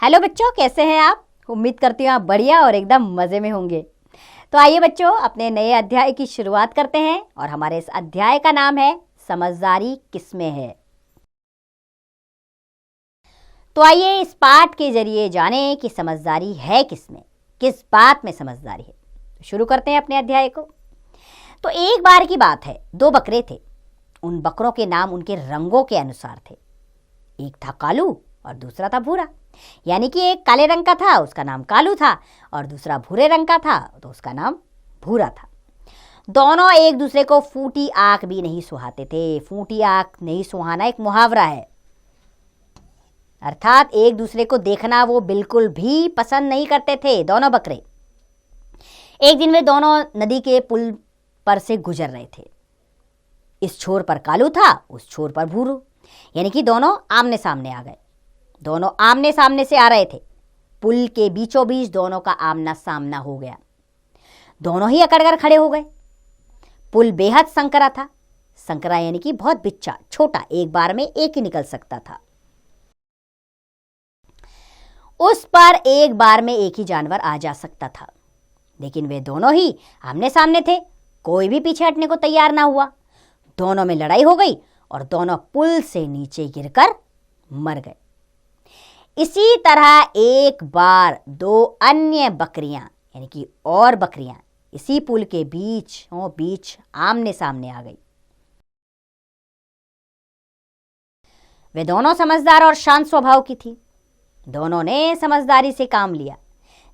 Hello बच्चों, कैसे हैं आप? उम्मीद करती हूँ आप बढ़िया और एकदम मज़े में होंगे। तो आइए बच्चों, अपने नए अध्याय की शुरुआत करते हैं और हमारे इस अध्याय का नाम है समझदारी किसमें है। तो आइए इस पाठ के जरिए जानें कि समझदारी है किसमें, किस बात में समझदारी है। तो शुरू करते हैं अपने अध्याय को। तो एक बार की बात है, दो बकरे थे। उन बकरों के नाम उनके रंगों के अनुसार थे। एक था कालू और दूसरा था भूरा। यानी कि एक काले रंग का था, उसका नाम कालू था, और दूसरा भूरे रंग का था तो उसका नाम भूरा था। दोनों एक दूसरे को फूटी आंख भी नहीं सुहाते थे। फूटी आंख नहीं सुहाना एक मुहावरा है, अर्थात एक दूसरे को देखना वो बिल्कुल भी पसंद नहीं करते थे दोनों बकरे। एक दिन वे दोनों नदी के पुल पर से गुजर रहे थे। इस छोर पर कालू था, उस छोर पर भूरू, यानी कि दोनों आमने सामने आ गए। दोनों आमने सामने से आ रहे थे। पुल के बीचों बीच दोनों का आमना सामना हो गया। दोनों ही अकड़कर खड़े हो गए। पुल बेहद संकरा था। संकरा यानी कि बहुत बिच्चा, छोटा, एक बार में एक ही निकल सकता था। उस पर एक बार में एक ही जानवर आ जा सकता था, लेकिन वे दोनों ही आमने सामने थे। कोई भी पीछे हटने को तैयार ना हुआ। दोनों में लड़ाई हो गई और दोनों पुल से नीचे गिरकर मर गए। इसी तरह एक बार दो अन्य बकरियां यानी कि और बकरियां इसी पुल के बीच आमने सामने आ गई। वे दोनों समझदार और शांत स्वभाव की थी। दोनों ने समझदारी से काम लिया।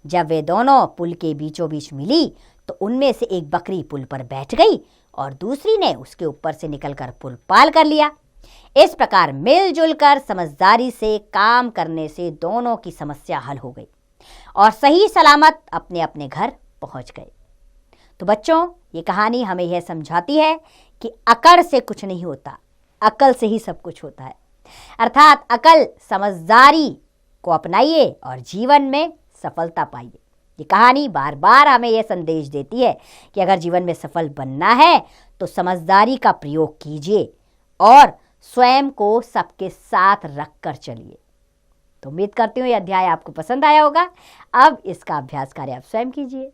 जब वे दोनों पुल के बीचों बीच मिली तो उनमें से एक बकरी पुल पर बैठ गई और दूसरी ने उसके ऊपर से निकलकर पुल पार कर लिया। इस प्रकार मिलजुल कर समझदारी से काम करने से दोनों की समस्या हल हो गई और सही सलामत अपने अपने घर पहुंच गए। तो बच्चों, ये कहानी हमें यह समझाती है कि अकड़ से कुछ नहीं होता, अकल से ही सब कुछ होता है। अर्थात अकल, समझदारी को अपनाइए और जीवन में सफलता पाइए। ये कहानी बार बार हमें यह संदेश देती है कि अगर जीवन में सफल बनना है तो समझदारी का प्रयोग कीजिए और स्वयं को सबके साथ रखकर चलिए। तो उम्मीद करती हूँ यह अध्याय आपको पसंद आया होगा। अब इसका अभ्यास कार्य आप स्वयं कीजिए।